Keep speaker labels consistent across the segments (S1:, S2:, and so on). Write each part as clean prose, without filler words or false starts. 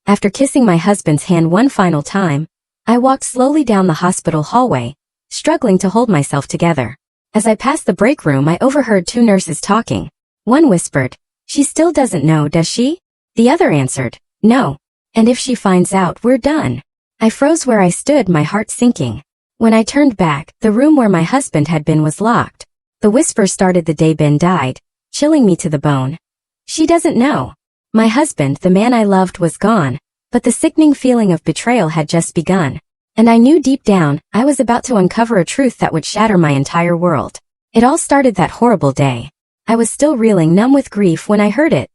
S1: After kissing my husband's hand one final time, I walked slowly down the hospital hallway, struggling to hold myself together. As I passed the break room, I overheard two nurses talking. One whispered, "She still doesn't know, does she?" The other answered, "No. And if she finds out, we're done." I froze where I stood, my heart sinking. When I turned back, the room where my husband had been was locked. The whisper started the day Ben died, chilling me to the bone. She doesn't know. My husband, the man I loved, was gone, but the sickening feeling of betrayal had just begun. And I knew deep down, I was about to uncover a truth that would shatter my entire world. It all started that horrible day. I was still reeling, numb with grief, when I heard it.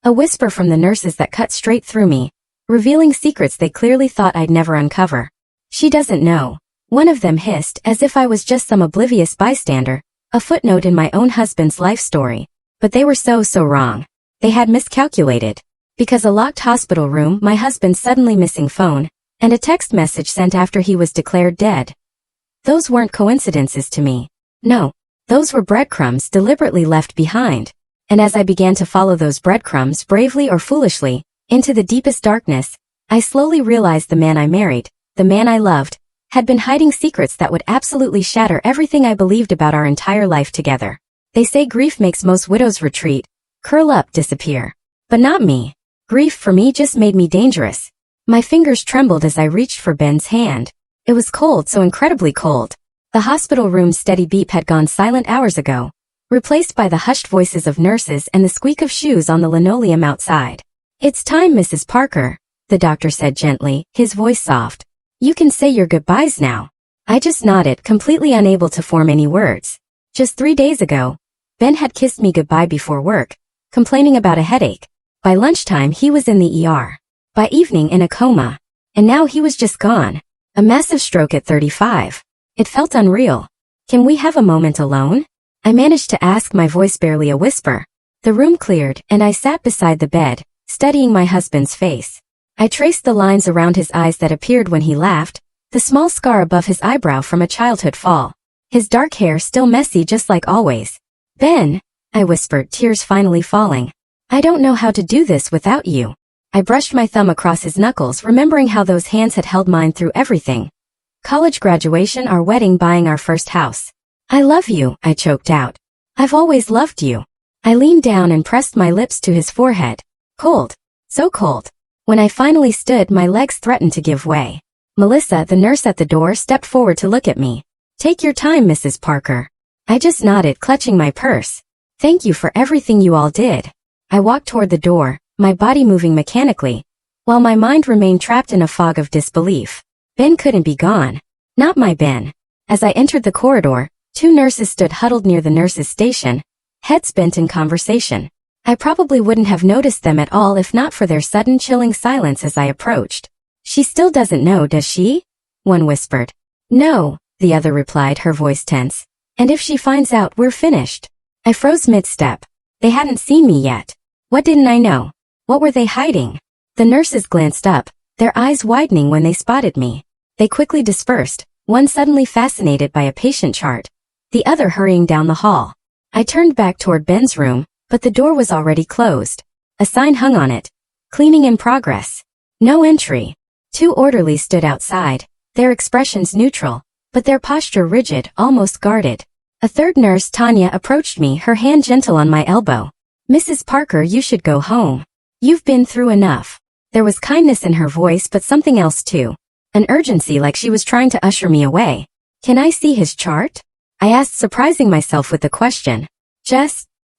S1: A whisper from the nurses that cut straight through me, revealing secrets they clearly thought I'd never uncover. "She doesn't know," one of them hissed, as if I was just some oblivious bystander, a footnote in my own husband's life story. But they were so wrong. They had miscalculated. Because a locked hospital room, my husband's suddenly missing phone, and a text message sent after he was declared dead. Those weren't coincidences to me. No, those were breadcrumbs deliberately left behind. And as I began to follow those breadcrumbs, bravely or foolishly, into the deepest darkness, I slowly realized the man I married, the man I loved, had been hiding secrets that would absolutely shatter everything I believed about our entire life together. They say grief makes most widows retreat, curl up, disappear. But not me. Grief for me just made me dangerous. My fingers trembled as I reached for Ben's hand. It was cold, so incredibly cold. The hospital room's steady beep had gone silent hours ago, replaced by the hushed voices of nurses and the squeak of shoes on the linoleum outside. "It's time, Mrs. Parker," the doctor said gently, his voice soft. "You can say your goodbyes now." I just nodded, completely unable to form any words. Just 3 days ago, Ben had kissed me goodbye before work, complaining about a headache. By lunchtime he was in the ER. By evening in a coma. And now he was just gone. A massive stroke at 35. It felt unreal. "Can we have a moment alone?" I managed to ask, my voice barely a whisper. The room cleared, and I sat beside the bed, studying my husband's face. I traced the lines around his eyes that appeared when he laughed, the small scar above his eyebrow from a childhood fall. His dark hair still messy just like always. "Ben," I whispered, tears finally falling. "I don't know how to do this without you." I brushed my thumb across his knuckles, remembering how those hands had held mine through everything. College graduation, our wedding, buying our first house. "I love you," I choked out. "I've always loved you." I leaned down and pressed my lips to his forehead. Cold. So cold. When I finally stood, my legs threatened to give way. Melissa, the nurse at the door, stepped forward to look at me. "Take your time, Mrs. Parker." I just nodded, clutching my purse. "Thank you for everything you all did." I walked toward the door, my body moving mechanically, while my mind remained trapped in a fog of disbelief. Ben couldn't be gone. Not my Ben. As I entered the corridor, 2 nurses stood huddled near the nurses' station, heads bent in conversation. I probably wouldn't have noticed them at all if not for their sudden chilling silence as I approached. "She still doesn't know, does she?" one whispered. "No," the other replied, her voice tense. "And if she finds out, we're finished." I froze mid-step. They hadn't seen me yet. What didn't I know? What were they hiding? The nurses glanced up, their eyes widening when they spotted me. They quickly dispersed, one suddenly fascinated by a patient chart, the other hurrying down the hall. I turned back toward Ben's room, but the door was already closed. A sign hung on it. "Cleaning in progress. No entry." 2 orderlies stood outside, their expressions neutral, but their posture rigid, almost guarded. A 3rd nurse, Tanya, approached me, her hand gentle on my elbow. "Mrs. Parker, you should go home. You've been through enough." There was kindness in her voice, but something else too. An urgency, like she was trying to usher me away. "Can I see his chart?" I asked, surprising myself with the question.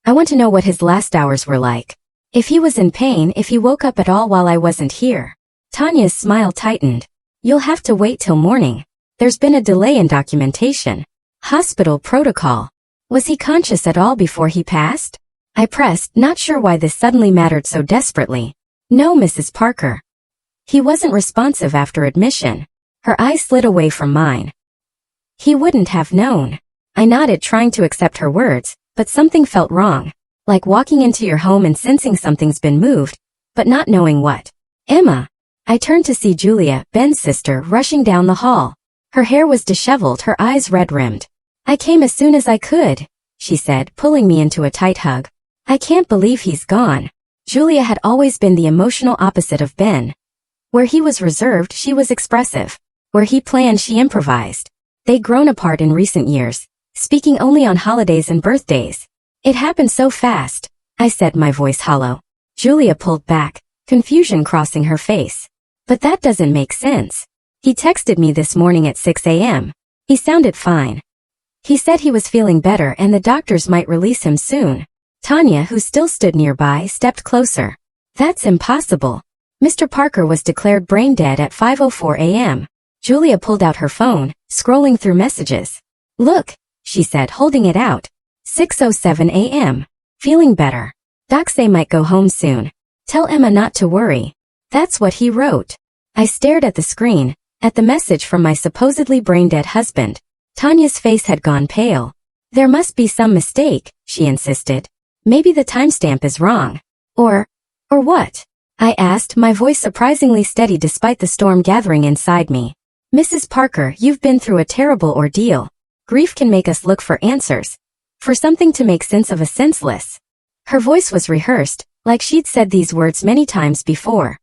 S1: I want to know what his last hours were like. If he was in pain, if he woke up at all while I wasn't here." Tanya's smile tightened. "You'll have to wait till morning. There's been a delay in documentation. Hospital protocol." "Was he conscious at all before he passed?" I pressed, not sure why this suddenly mattered so desperately. "No, Mrs. Parker. He wasn't responsive after admission." Her eyes slid away from mine. "He wouldn't have known." I nodded, trying to accept her words, but something felt wrong. Like walking into your home and sensing something's been moved, but not knowing what. "Emma." I turned to see Julia, Ben's sister, rushing down the hall. Her hair was disheveled, her eyes red-rimmed. "I came as soon as I could," she said, pulling me into a tight hug. "I can't believe he's gone." Julia had always been the emotional opposite of Ben. Where he was reserved, she was expressive. Where he planned, she improvised. They'd grown apart in recent years, speaking only on holidays and birthdays. It happened so fast, I said, my voice hollow. Julia pulled back, confusion crossing her face. But that doesn't make sense. He texted me this morning at 6 a.m. He sounded fine. He said he was feeling better and the doctors might release him soon. Tanya, who still stood nearby, stepped closer. That's impossible. Mr. Parker was declared brain dead at 5:04 a.m. Julia pulled out her phone, scrolling through messages. Look, she said, holding it out. 6:07 a.m. Feeling better. Doc say might go home soon. Tell Emma not to worry. That's what he wrote. I stared at the screen, at the message from my supposedly brain-dead husband. Tanya's face had gone pale. There must be some mistake, she insisted. Maybe the timestamp is wrong. Or what? I asked, my voice surprisingly steady despite the storm gathering inside me. Mrs. Parker, you've been through a terrible ordeal. Grief can make us look for answers. For something to make sense of a senseless. Her voice was rehearsed, like she'd said these words many times before.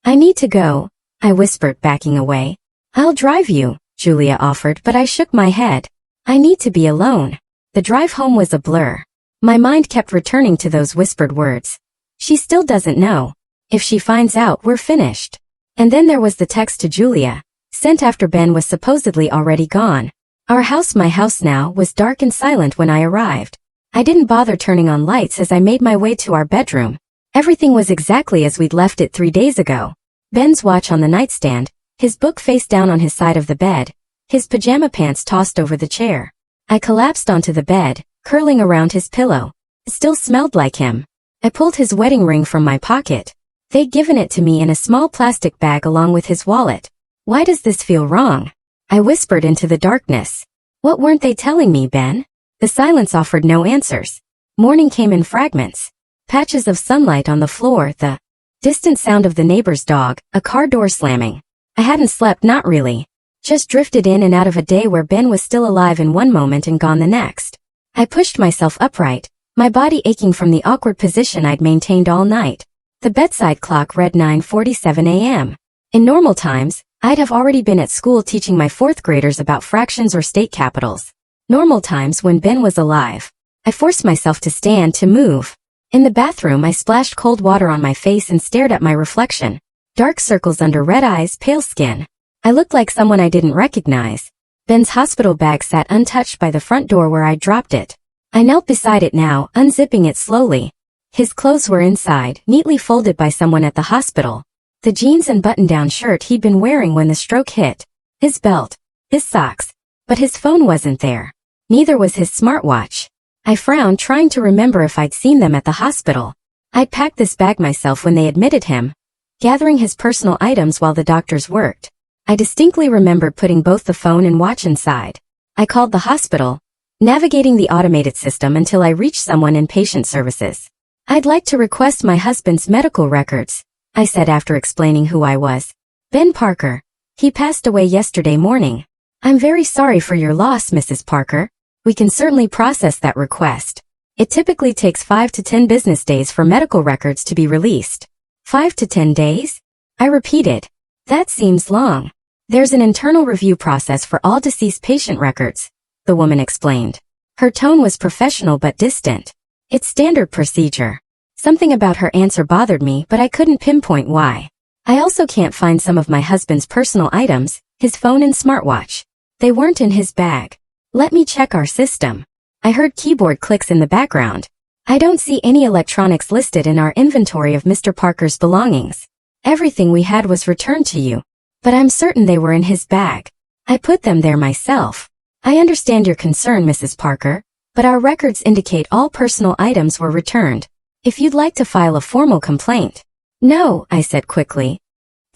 S1: I need to go, I whispered, backing away. I'll drive you, Julia offered, but I shook my head. I need to be alone. The drive home was a blur. My mind kept returning to those whispered words. She still doesn't know. If she finds out, we're finished. And then there was the text to Julia, sent after Ben was supposedly already gone. Our house, my house now, was dark and silent when I arrived. I didn't bother turning on lights as I made my way to our bedroom. Everything was exactly as we'd left it 3 days ago. Ben's watch on the nightstand, his book face down on his side of the bed, his pajama pants tossed over the chair. I collapsed onto the bed, curling around his pillow. It still smelled like him. I pulled his wedding ring from my pocket. They'd given it to me in a small plastic bag along with his wallet. Why does this feel wrong? I whispered into the darkness. What weren't they telling me, Ben? The silence offered no answers. Morning came in fragments. Patches of sunlight on the floor, the distant sound of the neighbor's dog, a car door slamming. I hadn't slept, not really. Just drifted in and out of a day where Ben was still alive in one moment and gone the next. I pushed myself upright, my body aching from the awkward position I'd maintained all night. The bedside clock read 9:47 a.m. In normal times, I'd have already been at school teaching my fourth graders about fractions or state capitals. Normal times when Ben was alive. I forced myself to stand, to move. In the bathroom, I splashed cold water on my face and stared at my reflection. Dark circles under red eyes, pale skin. I looked like someone I didn't recognize. Ben's hospital bag sat untouched by the front door where I'd dropped it. I knelt beside it now, unzipping it slowly. His clothes were inside, neatly folded by someone at the hospital. The jeans and button-down shirt he'd been wearing when the stroke hit. His belt. His socks. But his phone wasn't there. Neither was his smartwatch. I frowned, trying to remember if I'd seen them at the hospital. I'd packed this bag myself when they admitted him, gathering his personal items while the doctors worked. I distinctly remembered putting both the phone and watch inside. I called the hospital, navigating the automated system until I reached someone in patient services. I'd like to request my husband's medical records, I said after explaining who I was. Ben Parker. He passed away yesterday morning. I'm very sorry for your loss, Mrs. Parker. We can certainly process that request. It typically takes 5 to 10 business days for medical records to be released. 5 to 10 days? I repeated. That seems long. There's an internal review process for all deceased patient records, the woman explained. Her tone was professional but distant. It's standard procedure. Something about her answer bothered me, but I couldn't pinpoint why. I also can't find some of my husband's personal items, his phone and smartwatch. They weren't in his bag. Let me check our system. I heard keyboard clicks in the background. I don't see any electronics listed in our inventory of Mr. Parker's belongings. Everything we had was returned to you. But I'm certain they were in his bag. I put them there myself. I understand your concern, Mrs. Parker, but our records indicate all personal items were returned. If you'd like to file a formal complaint. No, I said quickly.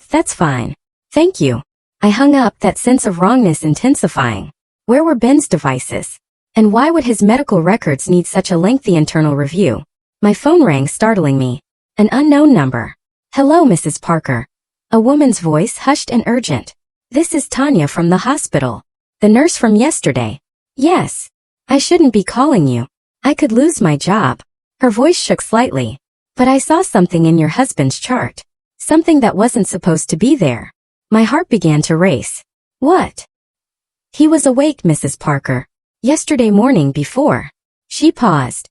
S1: That's fine. Thank you. I hung up, that sense of wrongness intensifying. Where were Ben's devices? And why would his medical records need such a lengthy internal review? My phone rang, startling me. An unknown number. Hello, Mrs. Parker. A woman's voice, hushed and urgent. This is Tanya from the hospital. The nurse from yesterday. Yes. I shouldn't be calling you. I could lose my job. Her voice shook slightly. But I saw something in your husband's chart. Something that wasn't supposed to be there. My heart began to race. What? He was awake, Mrs. Parker. Yesterday morning before. She paused.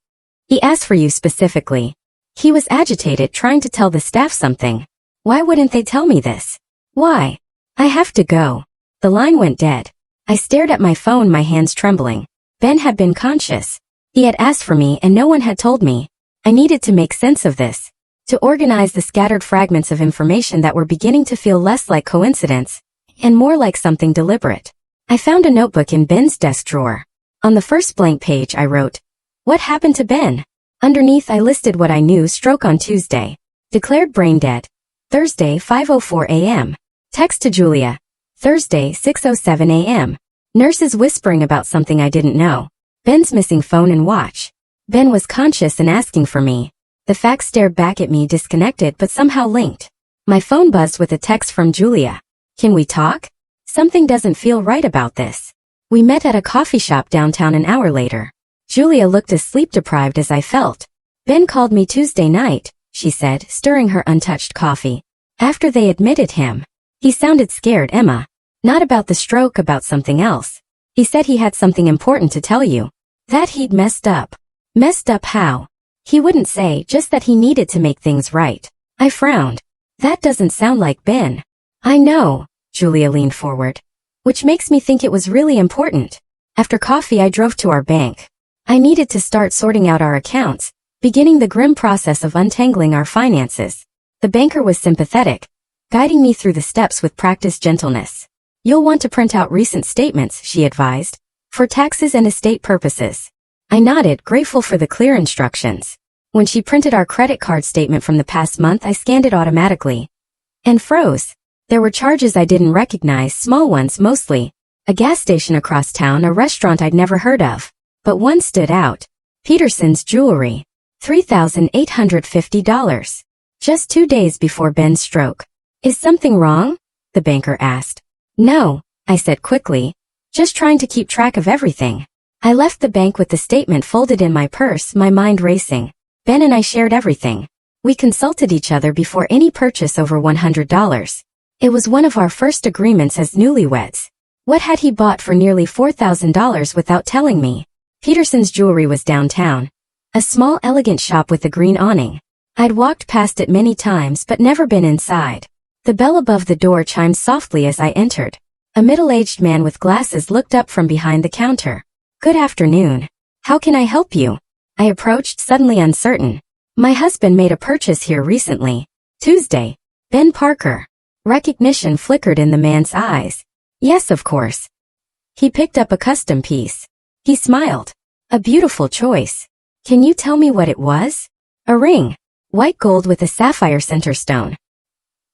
S1: He asked for you specifically. He was agitated, trying to tell the staff something. Why wouldn't they tell me this? Why? I have to go. The line went dead. I stared at my phone, my hands trembling. Ben had been conscious. He had asked for me and no one had told me. I needed to make sense of this. To organize the scattered fragments of information that were beginning to feel less like coincidence and more like something deliberate. I found a notebook in Ben's desk drawer. On the first blank page I wrote, "What happened to Ben?" Underneath I listed what I knew: stroke on Tuesday. Declared brain dead. Thursday 5:04 a.m. Text to Julia. Thursday 6:07 a.m. Nurses whispering about something I didn't know. Ben's missing phone and watch. Ben was conscious and asking for me. The facts stared back at me, disconnected but somehow linked. My phone buzzed with a text from Julia. Can we talk? Something doesn't feel right about this. We met at a coffee shop downtown an hour later. Julia looked as sleep-deprived as I felt. Ben called me Tuesday night, she said, stirring her untouched coffee. After they admitted him. He sounded scared, Emma. Not about the stroke, about something else. He said he had something important to tell you. That he'd messed up. Messed up how? He wouldn't say, just that he needed to make things right. I frowned. That doesn't sound like Ben. I know, Julia leaned forward. Which makes me think it was really important. After coffee I drove to our bank. I needed to start sorting out our accounts, beginning the grim process of untangling our finances. The banker was sympathetic, guiding me through the steps with practiced gentleness. You'll want to print out recent statements, she advised, for taxes and estate purposes. I nodded, grateful for the clear instructions. When she printed our credit card statement from the past month, I scanned it automatically and froze. There were charges I didn't recognize, small ones mostly. A gas station across town, a restaurant I'd never heard of. But one stood out. Peterson's Jewelry. $3,850. Just 2 days before Ben's stroke. Is something wrong? The banker asked. No, I said quickly. Just trying to keep track of everything. I left the bank with the statement folded in my purse, my mind racing. Ben and I shared everything. We consulted each other before any purchase over $100. It was one of our first agreements as newlyweds. What had he bought for nearly $4,000 without telling me? Peterson's Jewelry was downtown. A small, elegant shop with a green awning. I'd walked past it many times but never been inside. The bell above the door chimed softly as I entered. A middle-aged man with glasses looked up from behind the counter. Good afternoon. How can I help you? I approached, suddenly uncertain. My husband made a purchase here recently. Tuesday. Ben Parker. Recognition flickered in the man's eyes. Yes, of course. He picked up a custom piece. He smiled. A beautiful choice. Can you tell me what it was? A ring. White gold with a sapphire center stone.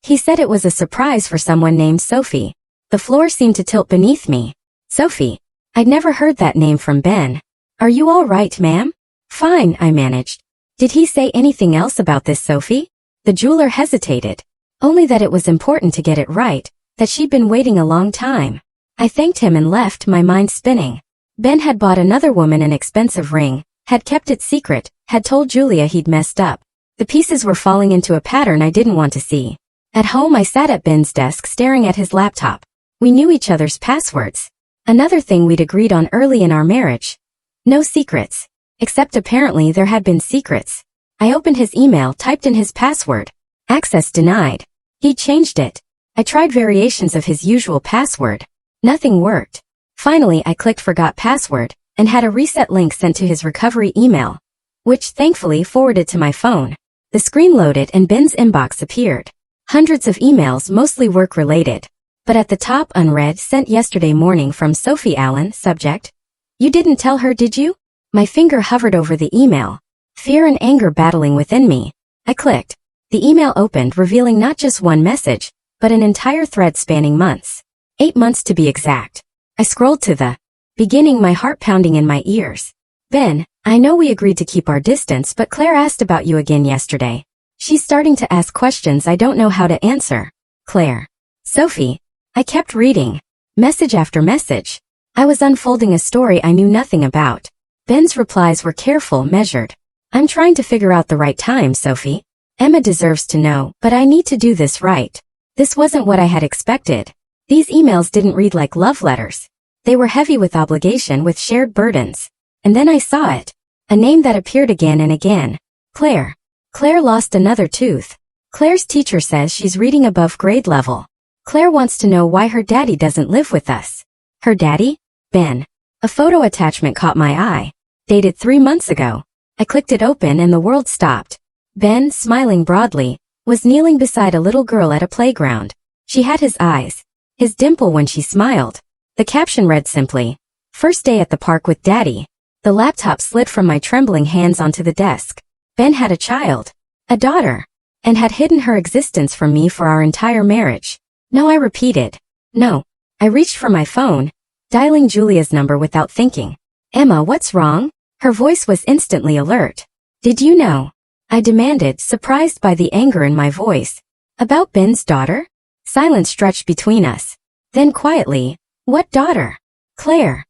S1: He said it was a surprise for someone named Sophie. The floor seemed to tilt beneath me. Sophie. I'd never heard that name from Ben. Are you all right, ma'am? Fine, I managed. Did he say anything else about this Sophie? The jeweler hesitated. Only that it was important to get it right, that she'd been waiting a long time. I thanked him and left, my mind spinning. Ben had bought another woman an expensive ring, had kept it secret, had told Julia he'd messed up. The pieces were falling into a pattern I didn't want to see. At home I sat at Ben's desk staring at his laptop. We knew each other's passwords. Another thing we'd agreed on early in our marriage. No secrets. Except apparently there had been secrets. I opened his email, typed in his password. Access denied. He changed it. I tried variations of his usual password. Nothing worked. Finally I clicked forgot password, and had a reset link sent to his recovery email, which thankfully forwarded to my phone. The screen loaded and Ben's inbox appeared. Hundreds of emails, mostly work-related. But at the top, unread, sent yesterday morning from Sophie Allen, subject. You didn't tell her, did you? My finger hovered over the email. Fear and anger battling within me. I clicked. The email opened, revealing not just one message, but an entire thread spanning months. 8 months to be exact. I scrolled to the beginning, my heart pounding in my ears. Ben, I know we agreed to keep our distance, but Claire asked about you again yesterday. She's starting to ask questions I don't know how to answer. Claire. Sophie. I kept reading. Message after message. I was unfolding a story I knew nothing about. Ben's replies were careful, measured. I'm trying to figure out the right time, Sophie. Emma deserves to know, but I need to do this right. This wasn't what I had expected. These emails didn't read like love letters. They were heavy with obligation, with shared burdens. And then I saw it. A name that appeared again and again. Claire. Claire lost another tooth. Claire's teacher says she's reading above grade level. Claire wants to know why her daddy doesn't live with us. Her daddy? Ben. A photo attachment caught my eye. Dated 3 months ago. I clicked it open and the world stopped. Ben, smiling broadly, was kneeling beside a little girl at a playground. She had his eyes. His dimple when she smiled. The caption read simply, "First day at the park with Daddy." The laptop slid from my trembling hands onto the desk. Ben had a child. A daughter. And had hidden her existence from me for our entire marriage. No, I repeated. No. I reached for my phone, dialing Julia's number without thinking. "Emma, what's wrong?" Her voice was instantly alert. "Did you know?" I demanded, surprised by the anger in my voice. "About Ben's daughter?" Silence stretched between us. Then quietly, "What daughter?" "Claire.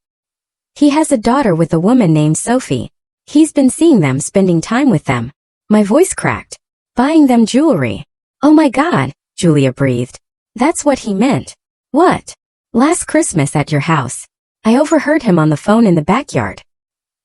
S1: He has a daughter with a woman named Sophie. He's been seeing them, spending time with them." My voice cracked. "Buying them jewelry." "Oh my God," Julia breathed. "That's what he meant." "What?" "Last Christmas at your house. I overheard him on the phone in the backyard.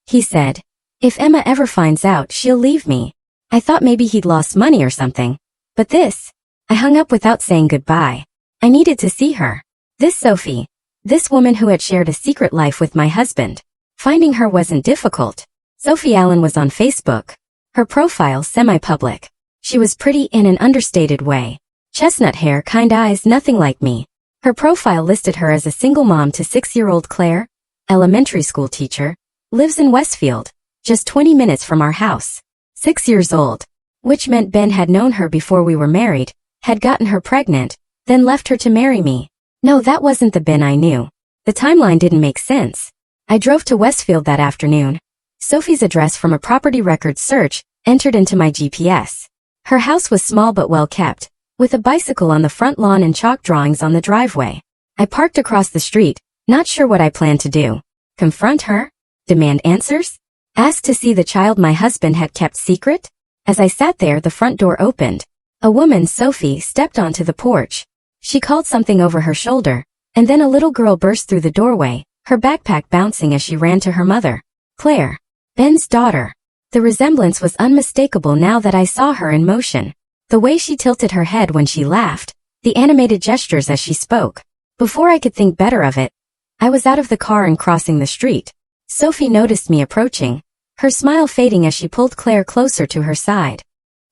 S1: He said, if Emma ever finds out, she'll leave me." I thought maybe he'd lost money or something. But this. I hung up without saying goodbye. I needed to see her. This Sophie. This woman who had shared a secret life with my husband. Finding her wasn't difficult. Sophie Allen was on Facebook. Her profile semi-public. She was pretty in an understated way. Chestnut hair, kind eyes, nothing like me. Her profile listed her as a single mom to 6-year-old Claire, elementary school teacher, lives in Westfield, just 20 minutes from our house. 6 years old. Which meant Ben had known her before we were married, had gotten her pregnant, then left her to marry me. No, that wasn't the Ben I knew. The timeline didn't make sense. I drove to Westfield that afternoon. Sophie's address from a property records search entered into my GPS. Her house was small but well kept, with a bicycle on the front lawn and chalk drawings on the driveway. I parked across the street, not sure what I planned to do. Confront her? Demand answers? Ask to see the child my husband had kept secret? As I sat there, the front door opened. A woman, Sophie, stepped onto the porch. She called something over her shoulder, and then a little girl burst through the doorway, her backpack bouncing as she ran to her mother. Claire. Ben's daughter. The resemblance was unmistakable now that I saw her in motion. The way she tilted her head when she laughed, the animated gestures as she spoke. Before I could think better of it, I was out of the car and crossing the street. Sophie noticed me approaching, her smile fading as she pulled Claire closer to her side.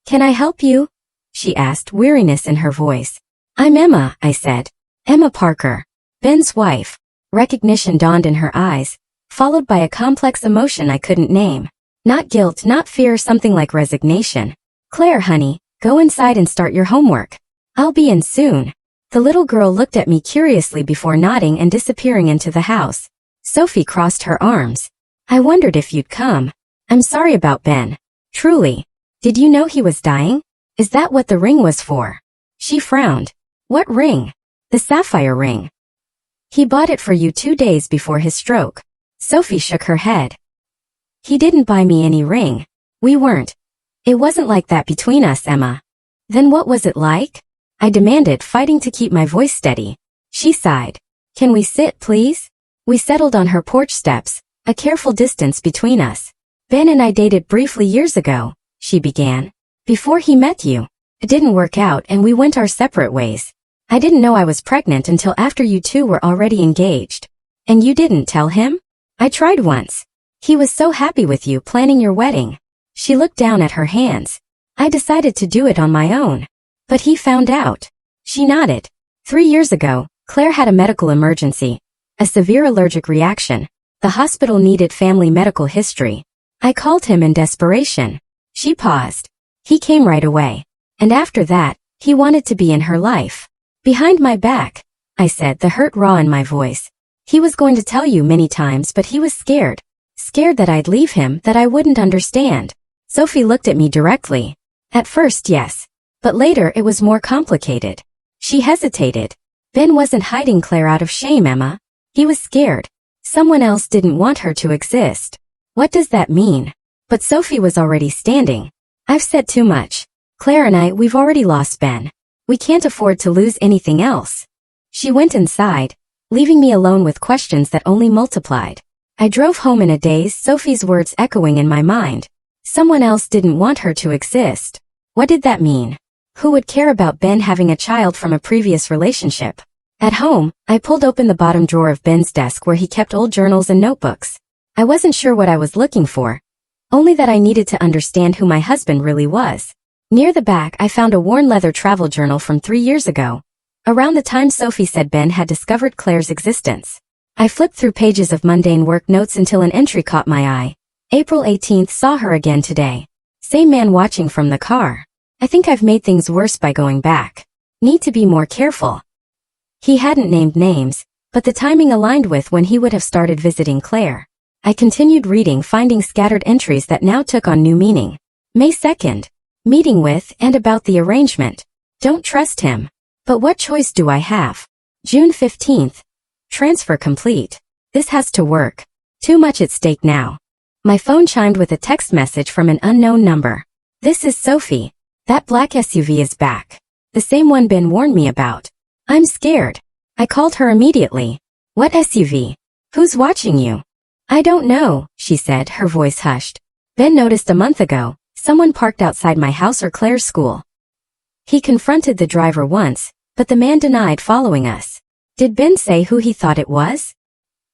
S1: "Can I help you?" she asked, weariness in her voice. "I'm Emma," I said. "Emma Parker. Ben's wife." Recognition dawned in her eyes, followed by a complex emotion I couldn't name. Not guilt, not fear, something like resignation. "Claire, honey, go inside and start your homework. I'll be in soon." The little girl looked at me curiously before nodding and disappearing into the house. Sophie crossed her arms. "I wondered if you'd come. I'm sorry about Ben. Truly. Did you know he was dying? Is that what the ring was for?" She frowned. "What ring?" "The sapphire ring. He bought it for you 2 days before his stroke." Sophie shook her head. "He didn't buy me any ring. We weren't. It wasn't like that between us, Emma." "Then what was it like?" I demanded, fighting to keep my voice steady. She sighed. "Can we sit, please?" We settled on her porch steps, a careful distance between us. "Ben and I dated briefly years ago," she began. "Before he met you. It didn't work out and we went our separate ways. I didn't know I was pregnant until after you two were already engaged." "And you didn't tell him?" "I tried once. He was so happy with you planning your wedding." She looked down at her hands. "I decided to do it on my own. But he found out." She nodded. 3 years ago, Claire had a medical emergency. A severe allergic reaction. The hospital needed family medical history. I called him in desperation. She paused. He came right away. And after that, he wanted to be in her life. "Behind my back," I said, the hurt raw in my voice. "He was going to tell you many times, but he was scared. Scared that I'd leave him, that I wouldn't understand." Sophie looked at me directly. "At first, yes. But later it was more complicated." She hesitated. "Ben wasn't hiding Claire out of shame, Emma. He was scared. Someone else didn't want her to exist." "What does that mean?" But Sophie was already standing. "I've said too much. Claire and we've already lost Ben. We can't afford to lose anything else. She went inside, leaving me alone with questions that only multiplied. I drove home in a daze, Sophie's words echoing in my mind. Someone else didn't want her to exist. What did that mean? Who would care about Ben having a child from a previous relationship? At home, I pulled open the bottom drawer of Ben's desk where he kept old journals and notebooks. I wasn't sure what I was looking for, only that I needed to understand who my husband really was. Near the back, I found a worn leather travel journal from 3 years ago, around the time Sophie said Ben had discovered Claire's existence. I flipped through pages of mundane work notes until an entry caught my eye. April 18th, saw her again today. Same man watching from the car. I think I've made things worse by going back. Need to be more careful. He hadn't named names, but the timing aligned with when he would have started visiting Claire. I continued reading, finding scattered entries that now took on new meaning. May 2nd. Meeting with and about the arrangement. Don't trust him. But what choice do I have? June 15th. Transfer complete. This has to work. Too much at stake now. My phone chimed with a text message from an unknown number. This is Sophie. That black SUV is back. The same one Ben warned me about. I'm scared. I called her immediately. What SUV? Who's watching you? I don't know, she said, her voice hushed. Ben noticed a month ago, someone parked outside my house or Claire's school. He confronted the driver once, but the man denied following us. Did Ben say who he thought it was?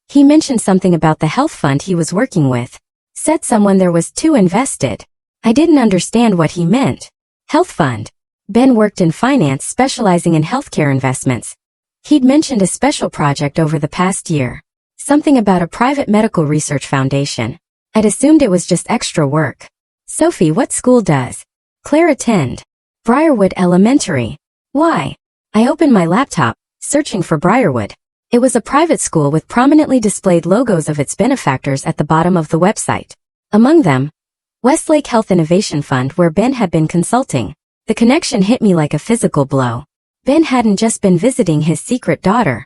S1: He mentioned something about the health fund he was working with. Said someone there was too invested. I didn't understand what he meant. Health fund. Ben worked in finance, specializing in healthcare investments. He'd mentioned a special project over the past year. Something about a private medical research foundation. I'd assumed it was just extra work. Sophie, what school does Claire attend? Briarwood Elementary. Why? I opened my laptop, searching for Briarwood. It was a private school with prominently displayed logos of its benefactors at the bottom of the website. Among them, Westlake Health Innovation Fund, where Ben had been consulting. The connection hit me like a physical blow. Ben hadn't just been visiting his secret daughter.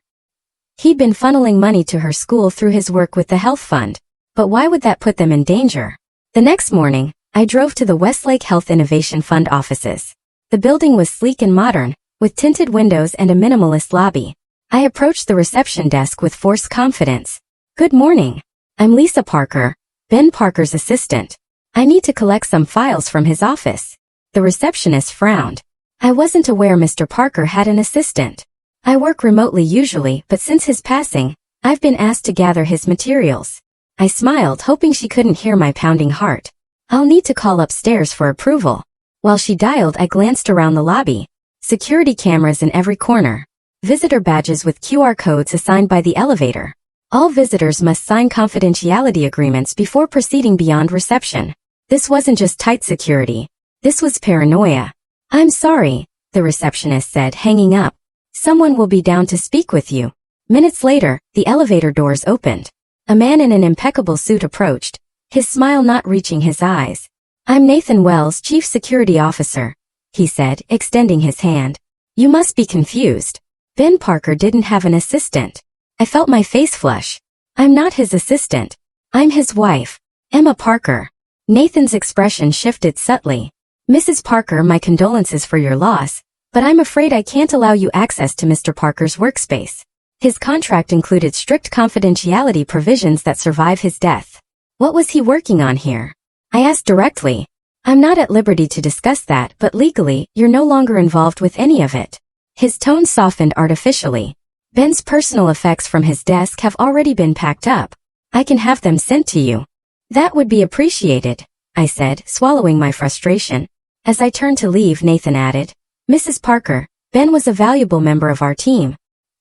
S1: He'd been funneling money to her school through his work with the health fund. But why would that put them in danger? The next morning, I drove to the Westlake Health Innovation Fund offices. The building was sleek and modern, with tinted windows and a minimalist lobby. I approached the reception desk with forced confidence. Good morning. I'm Lisa Parker, Ben Parker's assistant. I need to collect some files from his office. The receptionist frowned. I wasn't aware Mr. Parker had an assistant. I work remotely usually, but since his passing, I've been asked to gather his materials. I smiled, hoping she couldn't hear my pounding heart. I'll need to call upstairs for approval. While she dialed, I glanced around the lobby. Security cameras in every corner. Visitor badges with QR codes assigned by the elevator. All visitors must sign confidentiality agreements before proceeding beyond reception. This wasn't just tight security. This was paranoia. I'm sorry, the receptionist said, hanging up. Someone will be down to speak with you. Minutes later, the elevator doors opened. A man in an impeccable suit approached, his smile not reaching his eyes. I'm Nathan Wells, Chief Security Officer, he said, extending his hand. You must be confused. Ben Parker didn't have an assistant. I felt my face flush. I'm not his assistant. I'm his wife, Emma Parker. Nathan's expression shifted subtly. Mrs. Parker, my condolences for your loss, but I'm afraid I can't allow you access to Mr. Parker's workspace. His contract included strict confidentiality provisions that survive his death. What was he working on here? I asked directly. I'm not at liberty to discuss that, but legally, you're no longer involved with any of it. His tone softened artificially. Ben's personal effects from his desk have already been packed up. I can have them sent to you. That would be appreciated, I said, swallowing my frustration. As I turned to leave, Nathan added, Mrs. Parker, Ben was a valuable member of our team.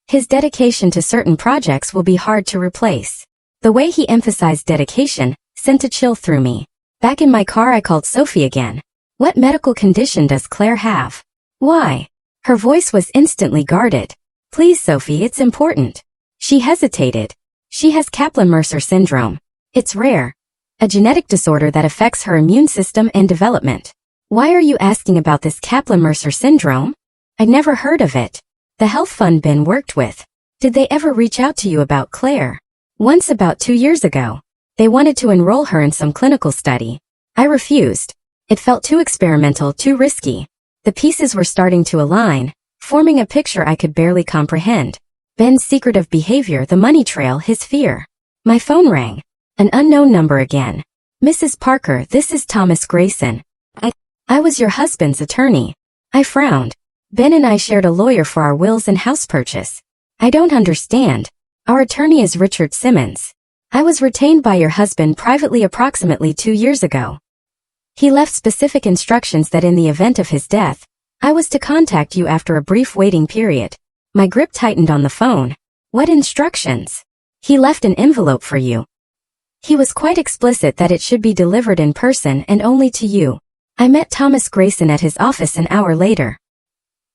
S1: His dedication to certain projects will be hard to replace. The way he emphasized dedication sent a chill through me. Back in my car, I called Sophie again. What medical condition does Claire have? Why? Her voice was instantly guarded. Please, Sophie, it's important. She hesitated. She has Kaplan-Mercer syndrome. It's rare. A genetic disorder that affects her immune system and development. Why are you asking about this Kaplan-Mercer syndrome? I'd never heard of it. The health fund Ben worked with. Did they ever reach out to you about Claire? Once, about 2 years ago. They wanted to enroll her in some clinical study. I refused. It felt too experimental, too risky. The pieces were starting to align, forming a picture I could barely comprehend. Ben's secretive behavior, the money trail, his fear. My phone rang. An unknown number again. Mrs. Parker, this is Thomas Grayson. I was your husband's attorney. I frowned. Ben and I shared a lawyer for our wills and house purchase. I don't understand. Our attorney is Richard Simmons. I was retained by your husband privately approximately 2 years ago. He left specific instructions that in the event of his death, I was to contact you after a brief waiting period. My grip tightened on the phone. What instructions? He left an envelope for you. He was quite explicit that it should be delivered in person and only to you. I met Thomas Grayson at his office an hour later.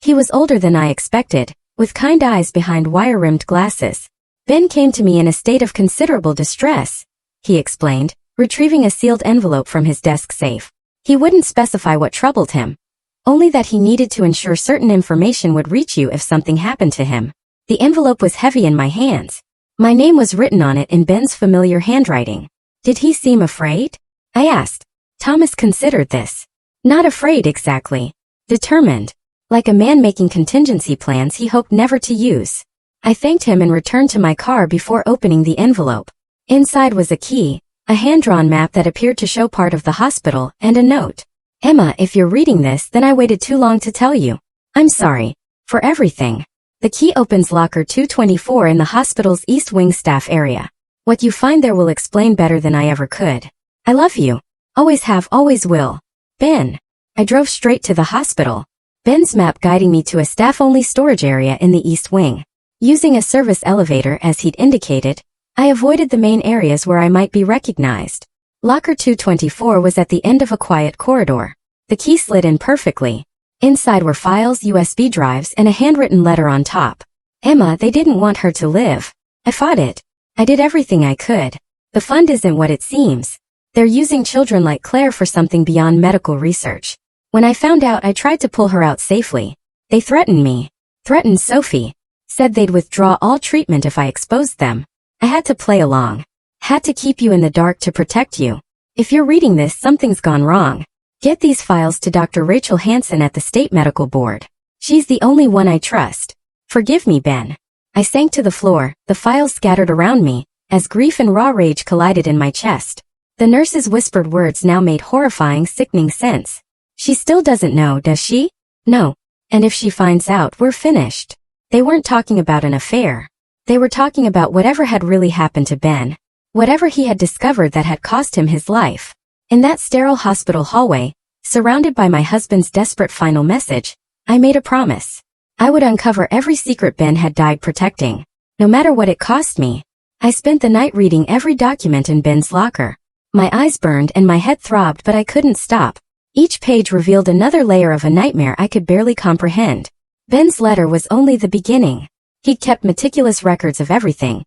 S1: He was older than I expected, with kind eyes behind wire-rimmed glasses. Ben came to me in a state of considerable distress, he explained, retrieving a sealed envelope from his desk safe. He wouldn't specify what troubled him, only that he needed to ensure certain information would reach you if something happened to him. The envelope was heavy in my hands. My name was written on it in Ben's familiar handwriting. Did he seem afraid? I asked. Thomas considered this. Not afraid exactly. Determined. Like a man making contingency plans he hoped never to use. I thanked him and returned to my car before opening the envelope. Inside was a key, a hand-drawn map that appeared to show part of the hospital, and a note. Emma, if you're reading this, then I waited too long to tell you. I'm sorry. For everything. The key opens locker 224 in the hospital's East Wing staff area. What you find there will explain better than I ever could. I love you. Always have, always will. Ben. I drove straight to the hospital. Ben's map guiding me to a staff-only storage area in the East Wing. Using a service elevator as he'd indicated, I avoided the main areas where I might be recognized. Locker 224 was at the end of a quiet corridor. The key slid in perfectly. Inside were files, USB drives, and a handwritten letter on top. Emma, they didn't want her to live. I fought it. I did everything I could. The fund isn't what it seems. They're using children like Claire for something beyond medical research. When I found out, I tried to pull her out safely. They threatened me. Threatened Sophie. Said they'd withdraw all treatment if I exposed them. I had to play along. Had to keep you in the dark to protect you. If you're reading this, something's gone wrong. Get these files to Dr. Rachel Hansen at the State Medical Board. She's the only one I trust. Forgive me, Ben. I sank to the floor, the files scattered around me, as grief and raw rage collided in my chest. The nurse's whispered words now made horrifying, sickening sense. She still doesn't know, does she? No. And if she finds out, we're finished. They weren't talking about an affair. They were talking about whatever had really happened to Ben. Whatever he had discovered that had cost him his life. In that sterile hospital hallway, surrounded by my husband's desperate final message, I made a promise. I would uncover every secret Ben had died protecting, no matter what it cost me. I spent the night reading every document in Ben's locker. My eyes burned and my head throbbed, but I couldn't stop. Each page revealed another layer of a nightmare I could barely comprehend. Ben's letter was only the beginning. He'd kept meticulous records of everything.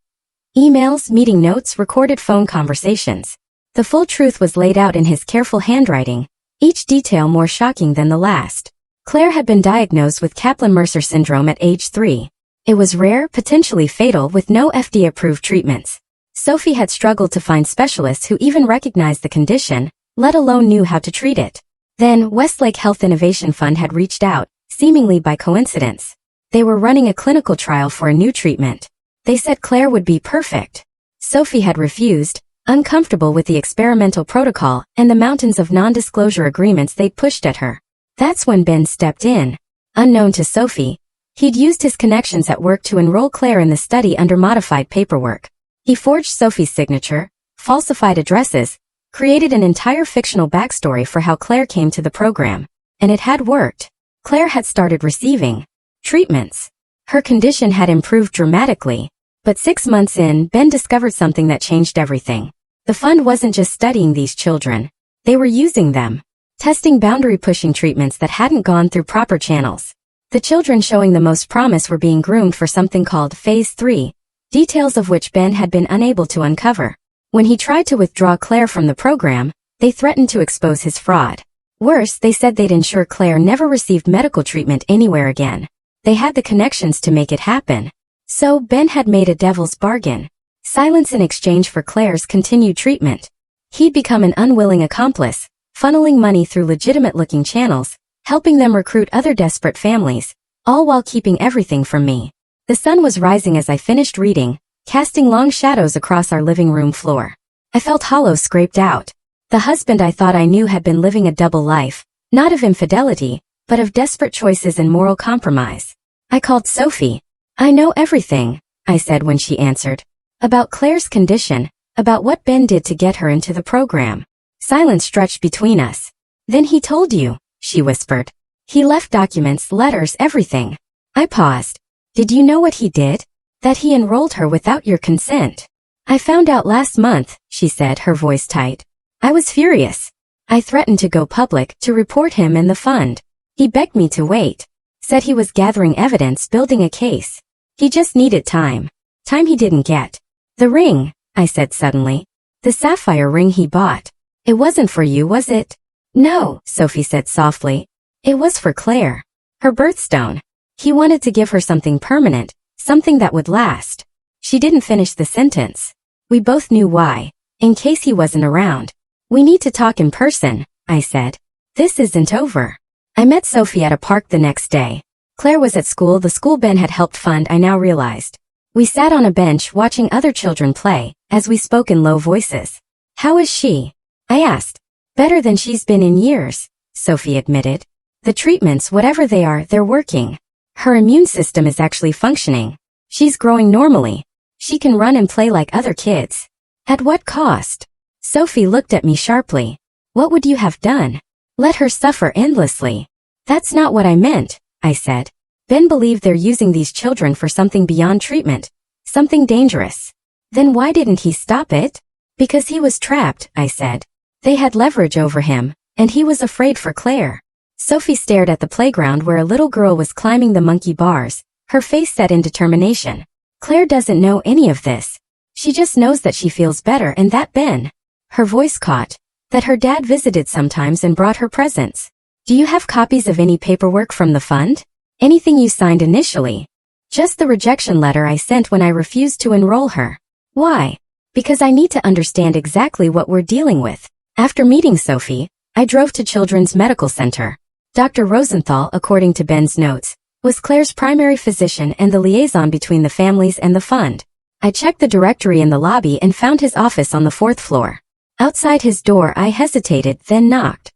S1: Emails, meeting notes, recorded phone conversations. The full truth was laid out in his careful handwriting, each detail more shocking than the last. Claire had been diagnosed with Kaplan-Mercer syndrome at age 3. It was rare, potentially fatal, with no FDA-approved treatments. Sophie had struggled to find specialists who even recognized the condition, let alone knew how to treat it. Then, Westlake Health Innovation Fund had reached out, seemingly by coincidence. They were running a clinical trial for a new treatment. They said Claire would be perfect. Sophie had refused, uncomfortable with the experimental protocol and the mountains of non-disclosure agreements they'd pushed at her. That's when Ben stepped in. Unknown to Sophie, he'd used his connections at work to enroll Claire in the study under modified paperwork. He forged Sophie's signature, falsified addresses, created an entire fictional backstory for how Claire came to the program. And it had worked. Claire had started receiving treatments. Her condition had improved dramatically. But 6 months in, Ben discovered something that changed everything. The fund wasn't just studying these children. They were using them. Testing boundary-pushing treatments that hadn't gone through proper channels. The children showing the most promise were being groomed for something called Phase 3, details of which Ben had been unable to uncover. When he tried to withdraw Claire from the program, they threatened to expose his fraud. Worse, they said they'd ensure Claire never received medical treatment anywhere again. They had the connections to make it happen. So Ben had made a devil's bargain. Silence in exchange for Claire's continued treatment. He'd become an unwilling accomplice, funneling money through legitimate-looking channels, helping them recruit other desperate families, all while keeping everything from me. The sun was rising as I finished reading, casting long shadows across our living room floor. I felt hollow, scraped out. The husband I thought I knew had been living a double life, not of infidelity, but of desperate choices and moral compromise. I called Sophie. "I know everything," I said when she answered. "About Claire's condition, about what Ben did to get her into the program." Silence stretched between us. "Then he told you," she whispered. "He left documents, letters, everything." I paused. "Did you know what he did? That he enrolled her without your consent." "I found out last month," she said, her voice tight. I was furious. I threatened to go public, to report him and the fund. He begged me to wait. Said he was gathering evidence, building a case. He just needed time. Time he didn't get. "The ring," I said suddenly. "The sapphire ring he bought. It wasn't for you, was it?" "No," Sophie said softly. "It was for Claire. Her birthstone. He wanted to give her something permanent, something that would last." She didn't finish the sentence. We both knew why. In case he wasn't around. "We need to talk in person," I said. "This isn't over." I met Sophie at a park the next day. Claire was at school, the school Ben had helped fund, I now realized. We sat on a bench watching other children play, as we spoke in low voices. "How is she?" I asked. "Better than she's been in years," Sophie admitted. "The treatments, whatever they are, they're working. Her immune system is actually functioning. She's growing normally. She can run and play like other kids." "At what cost?" Sophie looked at me sharply. "What would you have done? Let her suffer endlessly?" "That's not what I meant," I said. "Ben believed they're using these children for something beyond treatment, something dangerous." "Then why didn't he stop it?" "Because he was trapped," I said. "They had leverage over him, and he was afraid for Claire." Sophie stared at the playground where a little girl was climbing the monkey bars, her face set in determination. "Claire doesn't know any of this. She just knows that she feels better and that Ben," her voice caught, "that her dad visited sometimes and brought her presents. Do you have copies of any paperwork from the fund? Anything you signed initially?" "Just the rejection letter I sent when I refused to enroll her." "Why?" "Because I need to understand exactly what we're dealing with." After meeting Sophie, I drove to Children's Medical Center. Dr. Rosenthal, according to Ben's notes, was Claire's primary physician and the liaison between the families and the fund. I checked the directory in the lobby and found his office on the 4th floor. Outside his door I hesitated, then knocked.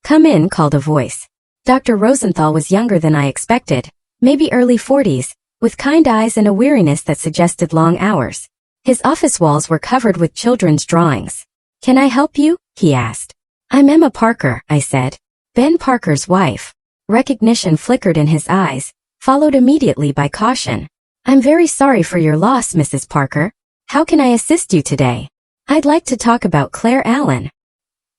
S1: "Come in," called a voice. Dr. Rosenthal was younger than I expected, maybe early 40s, with kind eyes and a weariness that suggested long hours. His office walls were covered with children's drawings. "Can I help you?" he asked. "I'm Emma Parker," I said. "Ben Parker's wife." Recognition flickered in his eyes, followed immediately by caution. "I'm very sorry for your loss, Mrs. Parker. How can I assist you today?" "I'd like to talk about Claire Allen."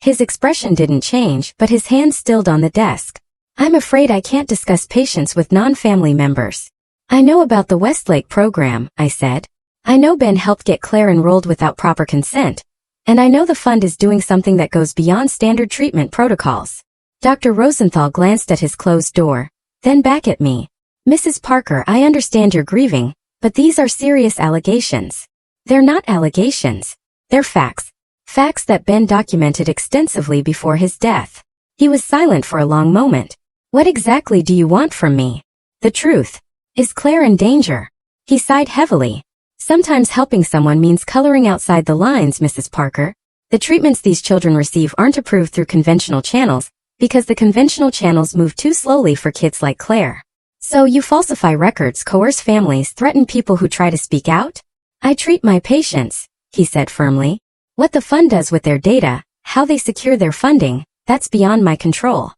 S1: His expression didn't change, but his hand stilled on the desk. "I'm afraid I can't discuss patients with non-family members." "I know about the Westlake program," I said. "I know Ben helped get Claire enrolled without proper consent, and I know the fund is doing something that goes beyond standard treatment protocols." Dr. Rosenthal glanced at his closed door, then back at me. "Mrs. Parker, I understand you're grieving, but these are serious allegations." "They're not allegations. They're facts. Facts that Ben documented extensively before his death." He was silent for a long moment. "What exactly do you want from me?" "The truth. Is Claire in danger?" He sighed heavily. "Sometimes helping someone means coloring outside the lines, Mrs. Parker. The treatments these children receive aren't approved through conventional channels, because the conventional channels move too slowly for kids like Claire. So you falsify records, coerce families, threaten people who try to speak out?" "I treat my patients," he said firmly. "What the fund does with their data, how they secure their funding, that's beyond my control."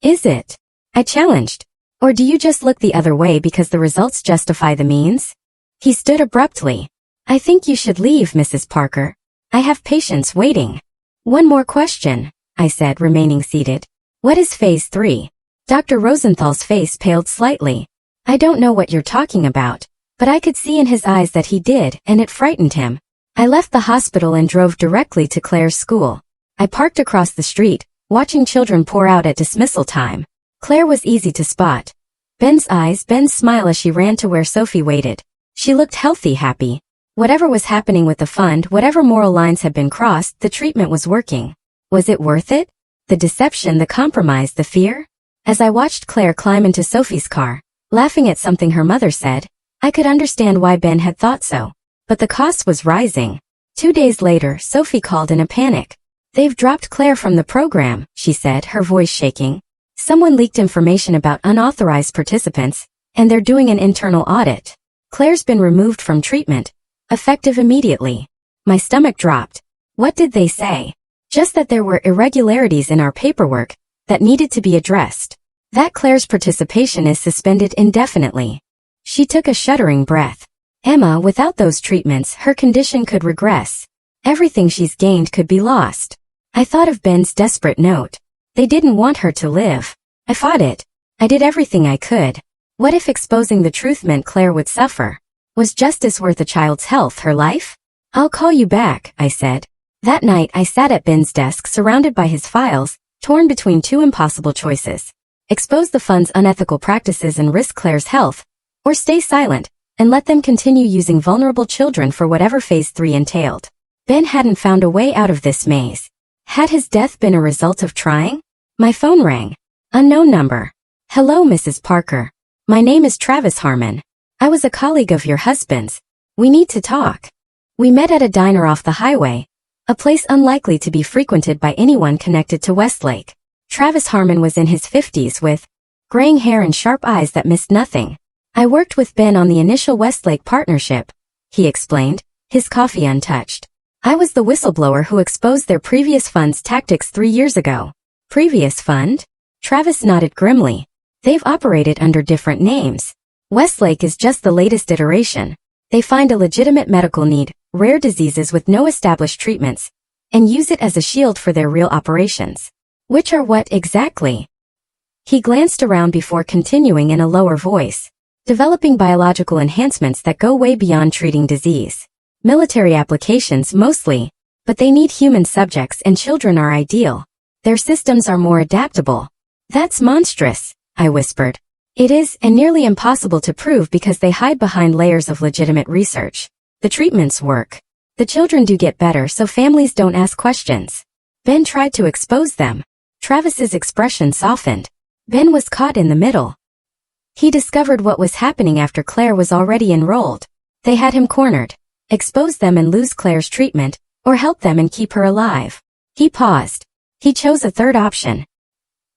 S1: "Is it?" I challenged. "Or do you just look the other way because the results justify the means?" He stood abruptly. "I think you should leave, Mrs. Parker. I have patients waiting." "One more question," I said, remaining seated. "What is phase 3? Dr. Rosenthal's face paled slightly. "I don't know what you're talking about," but I could see in his eyes that he did, and it frightened him. I left the hospital and drove directly to Claire's school. I parked across the street, watching children pour out at dismissal time. Claire was easy to spot. Ben's eyes, Ben's smile as she ran to where Sophie waited. She looked healthy, happy. Whatever was happening with the fund, whatever moral lines had been crossed, the treatment was working. Was it worth it? The deception, the compromise, the fear? As I watched Claire climb into Sophie's car, laughing at something her mother said, I could understand why Ben had thought so. But the cost was rising. 2 days later, Sophie called in a panic. They've dropped Claire from the program, she said, her voice shaking. Someone leaked information about unauthorized participants, and they're doing an internal audit. Claire's been removed from treatment, effective immediately. My stomach dropped. What did they say? Just that there were irregularities in our paperwork that needed to be addressed. That Claire's participation is suspended indefinitely. She took a shuddering breath. Emma, without those treatments, her condition could regress. Everything she's gained could be lost. I thought of Ben's desperate note. They didn't want her to live. I fought it. I did everything I could. What if exposing the truth meant Claire would suffer? Was justice worth a child's health, her life? I'll call you back, I said. That night I sat at Ben's desk surrounded by his files, torn between two impossible choices. Expose the fund's unethical practices and risk Claire's health, or stay silent and let them continue using vulnerable children for whatever Phase 3 entailed. Ben hadn't found a way out of this maze. Had his death been a result of trying? My phone rang. Unknown number. Hello, Mrs. Parker. My name is Travis Harmon. I was a colleague of your husband's. We need to talk. We met at a diner off the highway, a place unlikely to be frequented by anyone connected to Westlake. Travis Harmon was in his 50s with graying hair and sharp eyes that missed nothing. I worked with Ben on the initial Westlake partnership, he explained, his coffee untouched. I was the whistleblower who exposed their previous fund's tactics 3 years ago. Previous fund? Travis nodded grimly. They've operated under different names. Westlake is just the latest iteration. They find a legitimate medical need, rare diseases with no established treatments, and use it as a shield for their real operations. Which are what exactly? He glanced around before continuing in a lower voice. Developing biological enhancements that go way beyond treating disease. Military applications mostly, but they need human subjects and children are ideal. Their systems are more adaptable. That's monstrous, I whispered. It is, and nearly impossible to prove because they hide behind layers of legitimate research. The treatments work. The children do get better so families don't ask questions. Ben tried to expose them. Travis's expression softened. Ben was caught in the middle. He discovered what was happening after Claire was already enrolled. They had him cornered. Expose them and lose Claire's treatment, or help them and keep her alive. He paused. He chose a third option.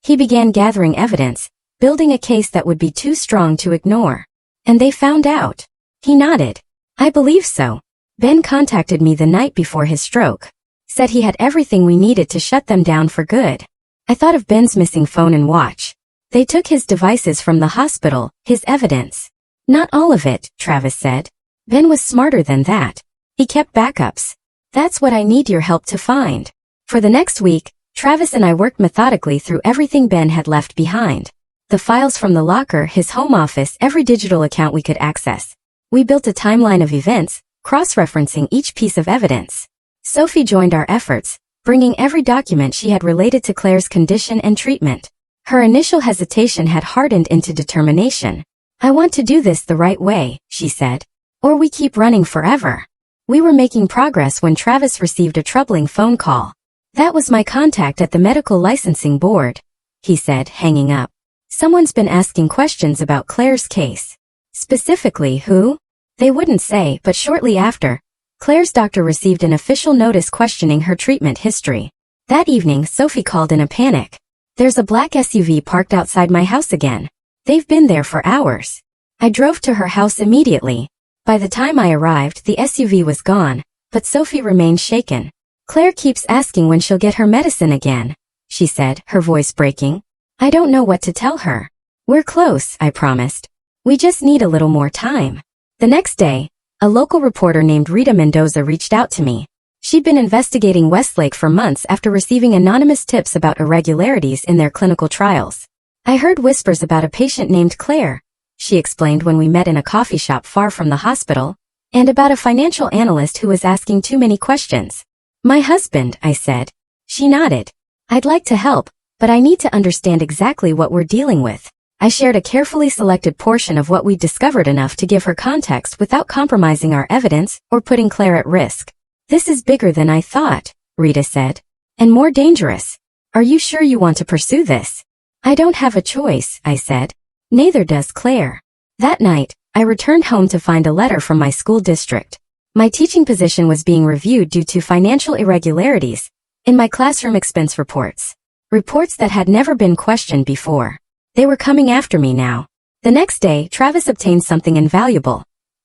S1: He began gathering evidence, building a case that would be too strong to ignore. And they found out. He nodded. I believe so. Ben contacted me the night before his stroke. Said he had everything we needed to shut them down for good. I thought of Ben's missing phone and watch. They took his devices from the hospital, his evidence. Not all of it, Travis said. Ben was smarter than that. He kept backups. That's what I need your help to find. For the next week, Travis and I worked methodically through everything Ben had left behind. The files from the locker, his home office, every digital account we could access. We built a timeline of events, cross-referencing each piece of evidence. Sophie joined our efforts, bringing every document she had related to Claire's condition and treatment. Her initial hesitation had hardened into determination. I want to do this the right way, she said. Or we keep running forever. We were making progress when Travis received a troubling phone call. That was my contact at the medical licensing board, he said, hanging up. Someone's been asking questions about Claire's case. Specifically who? They wouldn't say, but shortly after, Claire's doctor received an official notice questioning her treatment history. That evening, Sophie called in a panic. There's a black SUV parked outside my house again. They've been there for hours. I drove to her house immediately. By the time I arrived, the SUV was gone, but Sophie remained shaken. Claire keeps asking when she'll get her medicine again, she said, her voice breaking. I don't know what to tell her. We're close, I promised. We just need a little more time. The next day, a local reporter named Rita Mendoza reached out to me. She'd been investigating Westlake for months after receiving anonymous tips about irregularities in their clinical trials. I heard whispers about a patient named Claire, she explained when we met in a coffee shop far from the hospital, and about a financial analyst who was asking too many questions. My husband, I said. She nodded. I'd like to help, but I need to understand exactly what we're dealing with. I shared a carefully selected portion of what we'd discovered enough to give her context without compromising our evidence or putting Claire at risk. This is bigger than I thought, Rita said. And more dangerous. Are you sure you want to pursue this? I don't have a choice, I said. Neither does Claire. That night, I returned home to find a letter from my school district. My teaching position was being reviewed due to financial irregularities in my classroom expense reports. Reports that had never been questioned before. They were coming after me now. The next day, Travis obtained something invaluable.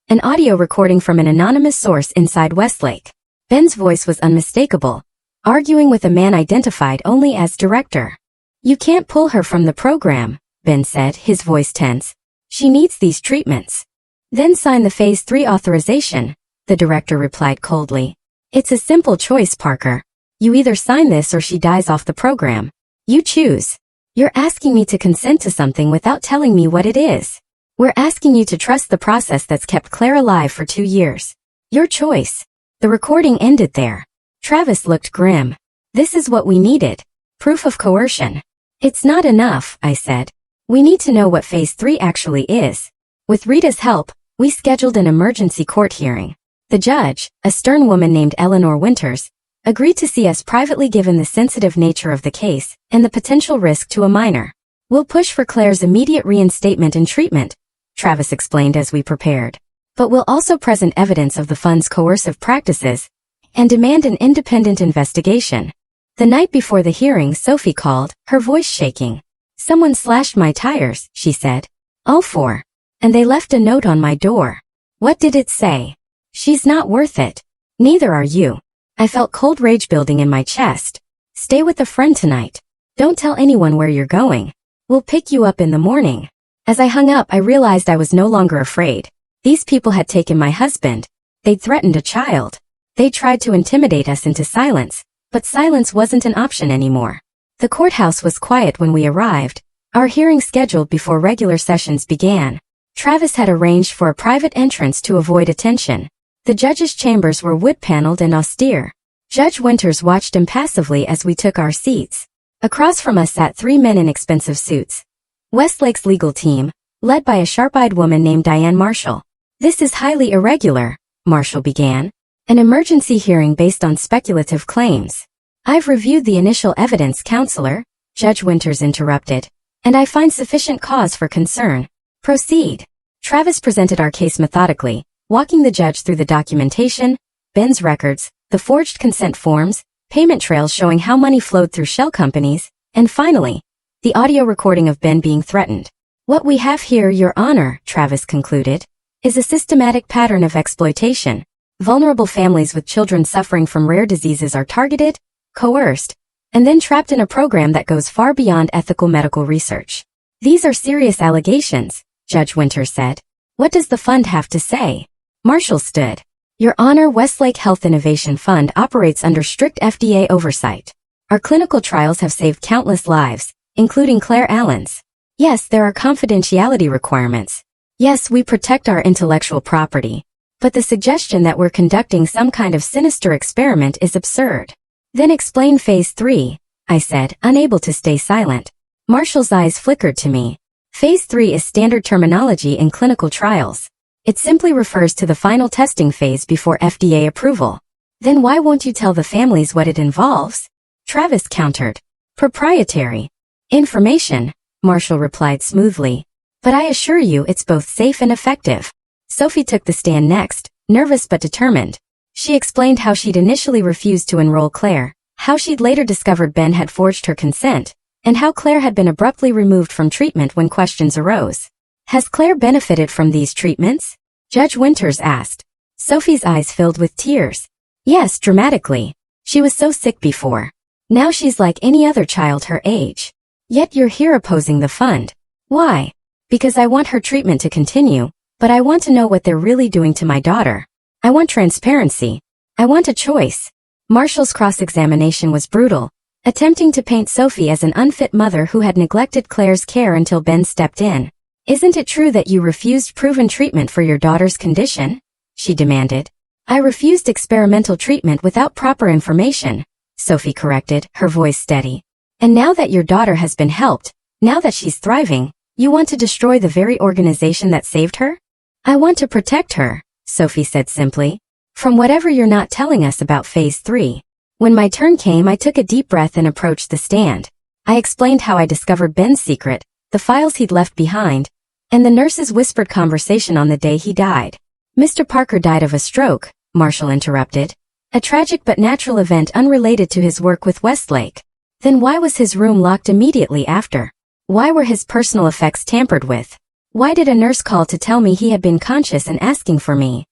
S1: An audio recording from an anonymous source inside Westlake. Ben's voice was unmistakable, arguing with a man identified only as director. You can't pull her from the program, Ben said, his voice tense. She needs these treatments. Then sign the Phase 3 authorization, the director replied coldly. It's a simple choice, Parker. You either sign this or she dies off the program. You choose. You're asking me to consent to something without telling me what it is. We're asking you to trust the process that's kept Claire alive for 2 years. Your choice. The recording ended there. Travis looked grim. This is what we needed. Proof of coercion. It's not enough, I said. We need to know what Phase 3 actually is. With Rita's help, we scheduled an emergency court hearing. The judge, a stern woman named Eleanor Winters, agreed to see us privately given the sensitive nature of the case and the potential risk to a minor. We'll push for Claire's immediate reinstatement and treatment, Travis explained as we prepared. But we'll also present evidence of the fund's coercive practices and demand an independent investigation. The night before the hearing, Sophie called, her voice shaking. Someone slashed my tires, she said. All 4. And they left a note on my door. What did it say? She's not worth it. Neither are you. I felt cold rage building in my chest. Stay with a friend tonight. Don't tell anyone where you're going. We'll pick you up in the morning. As I hung up, I realized I was no longer afraid. These people had taken my husband. They'd threatened a child. They tried to intimidate us into silence, but silence wasn't an option anymore. The courthouse was quiet when we arrived, our hearing scheduled before regular sessions began. Travis had arranged for a private entrance to avoid attention. The judge's chambers were wood-paneled and austere. Judge Winters watched impassively as we took our seats. Across from us sat 3 men in expensive suits. Westlake's legal team, led by a sharp-eyed woman named Diane Marshall. This is highly irregular, Marshall began. An emergency hearing based on speculative claims. I've reviewed the initial evidence, Counselor, Judge Winters interrupted, and I find sufficient cause for concern. Proceed. Travis presented our case methodically, walking the judge through the documentation, Ben's records, the forged consent forms, payment trails showing how money flowed through shell companies, and finally, the audio recording of Ben being threatened. What we have here, Your Honor, Travis concluded, is a systematic pattern of exploitation. Vulnerable families with children suffering from rare diseases are targeted, coerced, and then trapped in a program that goes far beyond ethical medical research. These are serious allegations, Judge Winters said. What does the fund have to say? Marshall stood. Your Honor, Westlake Health Innovation Fund operates under strict FDA oversight. Our clinical trials have saved countless lives, including Claire Allen's. Yes, there are confidentiality requirements. Yes, we protect our intellectual property. But the suggestion that we're conducting some kind of sinister experiment is absurd. Then explain Phase 3, I said, unable to stay silent. Marshall's eyes flickered to me. Phase 3 is standard terminology in clinical trials. It simply refers to the final testing phase before FDA approval. Then why won't you tell the families what it involves? Travis countered. Proprietary information, Marshall replied smoothly. But I assure you it's both safe and effective. Sophie took the stand next, nervous but determined. She explained how she'd initially refused to enroll Claire, how she'd later discovered Ben had forged her consent, and how Claire had been abruptly removed from treatment when questions arose. Has Claire benefited from these treatments? Judge Winters asked. Sophie's eyes filled with tears. Yes, dramatically. She was so sick before. Now she's like any other child her age. Yet you're here opposing the fund. Why? Because I want her treatment to continue, but I want to know what they're really doing to my daughter. I want transparency. I want a choice. Marshall's cross-examination was brutal, attempting to paint Sophie as an unfit mother who had neglected Claire's care until Ben stepped in. Isn't it true that you refused proven treatment for your daughter's condition? She demanded. I refused experimental treatment without proper information, Sophie corrected, her voice steady. And now that your daughter has been helped, now that she's thriving, you want to destroy the very organization that saved her? I want to protect her, Sophie said simply. From whatever you're not telling us about Phase 3. When my turn came, I took a deep breath and approached the stand. I explained how I discovered Ben's secret, the files he'd left behind, and the nurse's whispered conversation on the day he died. Mr. Parker died of a stroke, Marshall interrupted. A tragic but natural event unrelated to his work with Westlake. Then why was his room locked immediately after? Why were his personal effects tampered with? Why did a nurse call to tell me he had been conscious and asking for me?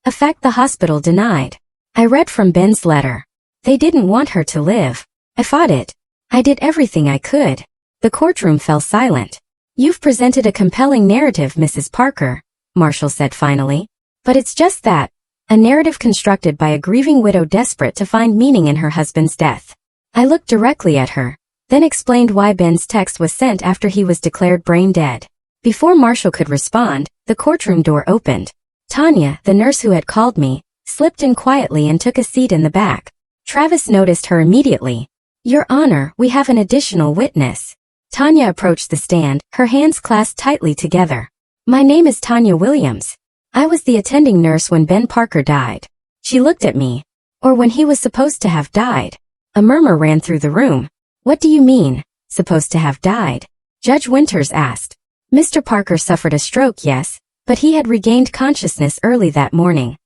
S1: A fact the hospital denied. I read from Ben's letter. They didn't want her to live. I fought it. I did everything I could. The courtroom fell silent. You've presented a compelling narrative, Mrs. Parker, Marshall said finally. But it's just that. A narrative constructed by a grieving widow desperate to find meaning in her husband's death. I looked directly at her, then explained why Ben's text was sent after he was declared brain dead. Before Marshall could respond, the courtroom door opened. Tanya, the nurse who had called me, slipped in quietly and took a seat in the back. Travis noticed her immediately. Your Honor, we have an additional witness. Tanya approached the stand, her hands clasped tightly together. My name is Tanya Williams. I was the attending nurse when Ben Parker died. She looked at me. Or when he was supposed to have died. A murmur ran through the room. What do you mean, supposed to have died? Judge Winters asked. Mr. Parker suffered a stroke, yes, but he had regained consciousness early that morning.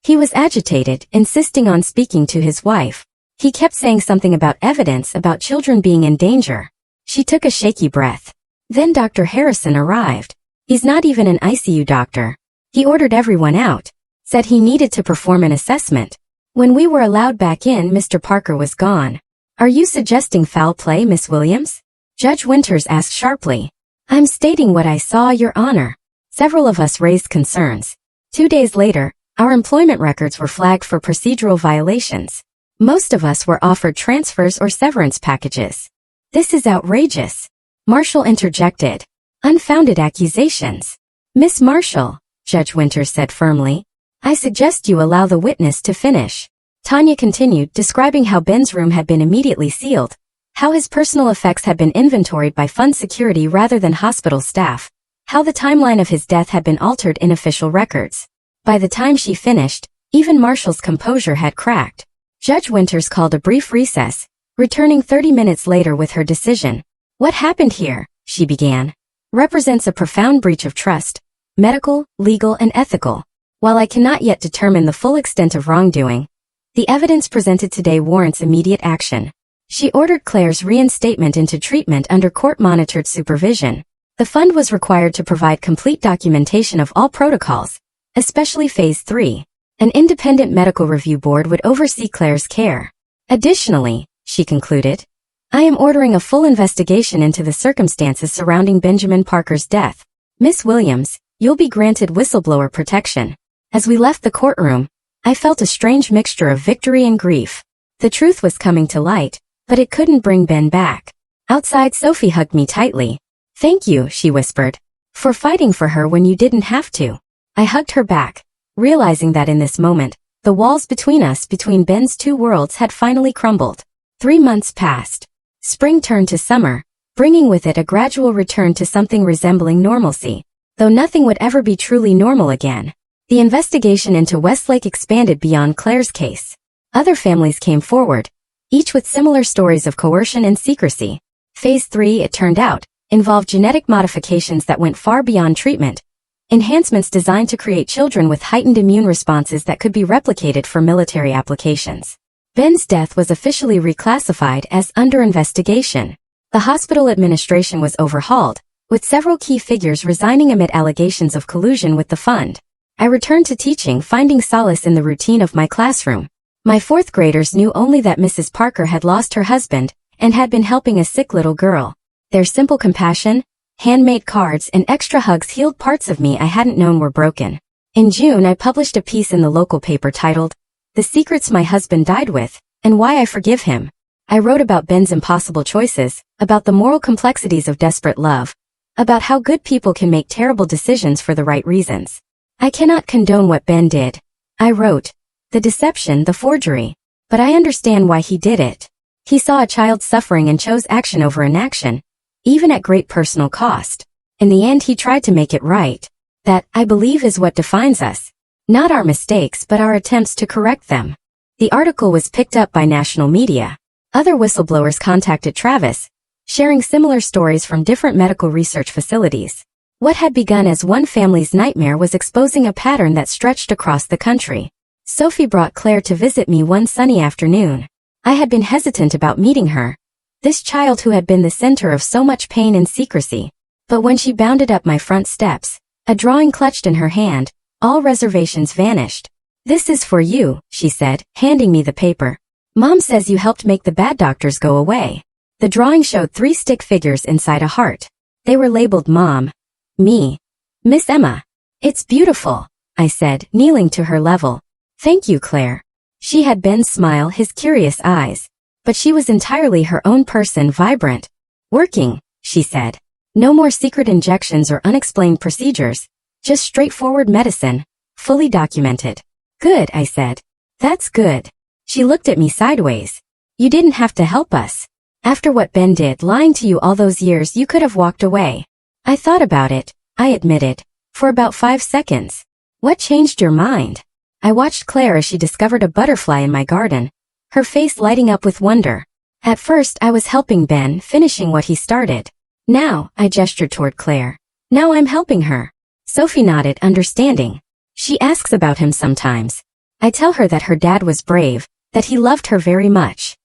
S1: He was agitated, insisting on speaking to his wife. He kept saying something about evidence about children being in danger. She took a shaky breath. Then Dr. Harrison arrived. He's not even an ICU doctor. He ordered everyone out, said he needed to perform an assessment. When we were allowed back in, Mr. Parker was gone. Are you suggesting foul play, Miss Williams? Judge Winters asked sharply. I'm stating what I saw, Your Honor. Several of us raised concerns. 2 days later, our employment records were flagged for procedural violations. Most of us were offered transfers or severance packages. This is outrageous. Marshall interjected. Unfounded accusations. Miss Marshall, Judge Winters said firmly. I suggest you allow the witness to finish. Tanya continued, describing how Ben's room had been immediately sealed, how his personal effects had been inventoried by fund security rather than hospital staff, how the timeline of his death had been altered in official records. By the time she finished, even Marshall's composure had cracked. Judge Winters called a brief recess, returning 30 minutes later with her decision. What happened here, she began, represents a profound breach of trust, medical, legal, and ethical. While I cannot yet determine the full extent of wrongdoing, the evidence presented today warrants immediate action. She ordered Claire's reinstatement into treatment under court-monitored supervision. The fund was required to provide complete documentation of all protocols, especially Phase 3. An independent medical review board would oversee Claire's care. Additionally, she concluded, I am ordering a full investigation into the circumstances surrounding Benjamin Parker's death. Miss Williams, you'll be granted whistleblower protection. As we left the courtroom, I felt a strange mixture of victory and grief. The truth was coming to light, but it couldn't bring Ben back. Outside, Sophie hugged me tightly. Thank you, she whispered, for fighting for her when you didn't have to. I hugged her back, realizing that in this moment, the walls between us, between Ben's two worlds, had finally crumbled. 3 months passed. Spring turned to summer, bringing with it a gradual return to something resembling normalcy, though nothing would ever be truly normal again. The investigation into Westlake expanded beyond Claire's case. Other families came forward, each with similar stories of coercion and secrecy. Phase 3, it turned out, involved genetic modifications that went far beyond treatment, enhancements designed to create children with heightened immune responses that could be replicated for military applications. Ben's death was officially reclassified as under investigation. The hospital administration was overhauled, with several key figures resigning amid allegations of collusion with the fund. I returned to teaching, finding solace in the routine of my classroom. My fourth graders knew only that Mrs. Parker had lost her husband and had been helping a sick little girl. Their simple compassion, handmade cards, and extra hugs healed parts of me I hadn't known were broken. In June, I published a piece in the local paper titled, The Secrets My Husband Died With, and Why I Forgive Him. I wrote about Ben's impossible choices, about the moral complexities of desperate love, about how good people can make terrible decisions for the right reasons. I cannot condone what Ben did. I wrote, the deception, the forgery. But I understand why he did it. He saw a child suffering and chose action over inaction, even at great personal cost. In the end, he tried to make it right. That, I believe, is what defines us. Not our mistakes, but our attempts to correct them. The article was picked up by national media. Other whistleblowers contacted Travis, sharing similar stories from different medical research facilities. What had begun as one family's nightmare was exposing a pattern that stretched across the country. Sophie brought Claire to visit me one sunny afternoon. I had been hesitant about meeting her, this child who had been the center of so much pain and secrecy. But when she bounded up my front steps, a drawing clutched in her hand, all reservations vanished. "This is for you," she said, handing me the paper. "Mom says you helped make the bad doctors go away." The drawing showed 3 stick figures inside a heart. They were labeled Mom, me, Miss Emma. "It's beautiful," I said, kneeling to her level. "Thank you, Claire." She had Ben's smile, his curious eyes. But she was entirely her own person, vibrant. "Working," she said. "No more secret injections or unexplained procedures. Just straightforward medicine, fully documented." "Good," I said. "That's good." She looked at me sideways. "You didn't have to help us. After what Ben did, lying to you all those years, you could have walked away." "I thought about it," I admitted, "for about 5 seconds." "What changed your mind?" I watched Claire as she discovered a butterfly in my garden, her face lighting up with wonder. "At first I was helping Ben, finishing what he started. Now," I gestured toward Claire, "now I'm helping her." Sophie nodded, understanding. She asks about him sometimes. I tell her that her dad was brave, that he loved her very much.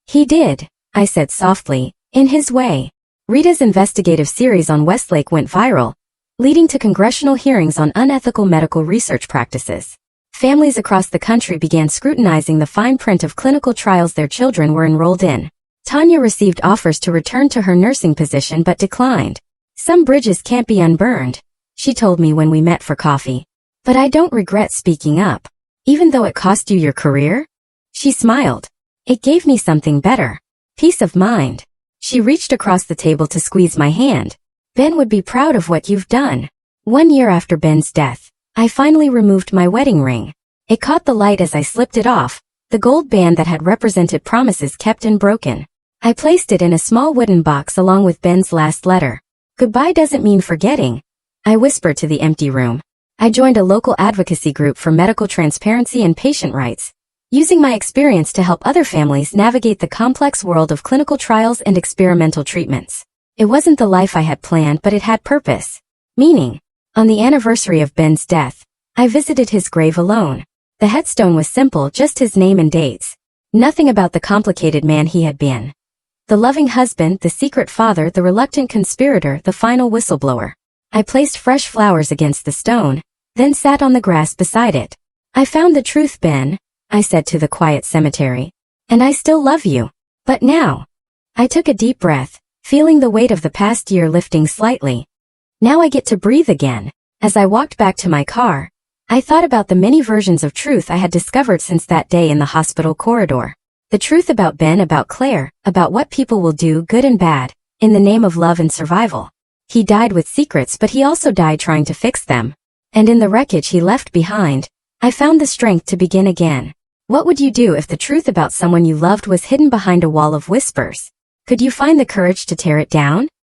S1: "He did," I said softly, "in his way." Rita's investigative series on Westlake went viral, leading to congressional hearings on unethical medical research practices. Families across the country began scrutinizing the fine print of clinical trials their children were enrolled in. Tanya received offers to return to her nursing position but declined. "Some bridges can't be unburned," she told me when we met for coffee. "But I don't regret speaking up. Even though it cost you your career?" She smiled. "It gave me something better. Peace of mind." She reached across the table to squeeze my hand. "Ben would be proud of what you've done." 1 year after Ben's death, I finally removed my wedding ring. It caught the light as I slipped it off, the gold band that had represented promises kept and broken. I placed it in a small wooden box along with Ben's last letter. "Goodbye doesn't mean forgetting," I whispered to the empty room. I joined a local advocacy group for medical transparency and patient rights, using my experience to help other families navigate the complex world of clinical trials and experimental treatments. It wasn't the life I had planned, but it had purpose, meaning. On the anniversary of Ben's death, I visited his grave alone. The headstone was simple, just his name and dates. Nothing about the complicated man he had been. The loving husband, the secret father, the reluctant conspirator, the final whistleblower. I placed fresh flowers against the stone, then sat on the grass beside it. "I found the truth, Ben," I said to the quiet cemetery. "And I still love you. But now." I took a deep breath, feeling the weight of the past year lifting slightly. Now I get to breathe again. As I walked back to my car, I thought about the many versions of truth I had discovered since that day in the hospital corridor. The truth about Ben, about Claire, about what people will do, good and bad, in the name of love and survival. He died with secrets, but he also died trying to fix them. And in the wreckage he left behind, I found the strength to begin again. What would you do if the truth about someone you loved was hidden behind a wall of whispers? Could you find the courage to tear it down?